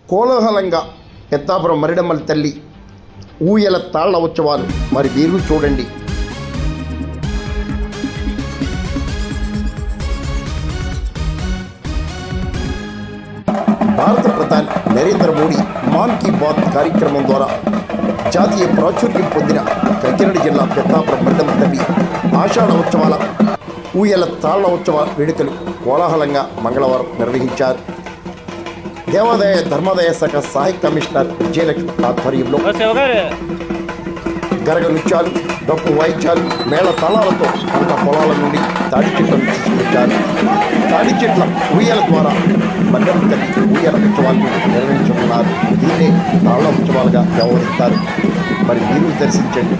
కోలాహలంగా పెద్దాపురం మరిడమ్మల తల్లి ఊయల తాళ్ల ఉత్సవాలు మరి మీరు చూడండి. భారత ప్రధాని నరేంద్ర మోడీ మాన్ కీ బాత్ కార్యక్రమం ద్వారా జాతీయ ప్రాచుర్యం పొందిన కాకినాడ జిల్లా పెద్దాపురం మరిడమ్మల తల్లి ఆషాఢ ఉత్సవాల ఊయల తాళ్ల ఉత్సవ వేడుకలు కోలాహలంగా మంగళవారం నిర్వహించారు. దేవాదాయ ధర్మాదాయ శాఖ సహాయ కమిషనర్ విజయలక్ష్మి ఆధ్వర్యంలో గరగ నృత్యాలు, డప్పు వాయిద్యాలు, మేళ తాళాలతో పంట పొలాల నుండి తాడి చెట్లను తీసుకొచ్చారు. తాడి చెట్ల ఊయల ద్వారా మరిడమ్మల తల్లి ఊయల ఉత్సవాలను నిర్వహించుకున్నారు. దీన్నే తాళ్ల ఉత్సవాలుగా వ్యవహరిస్తారు. మరి మీరు దర్శించండి.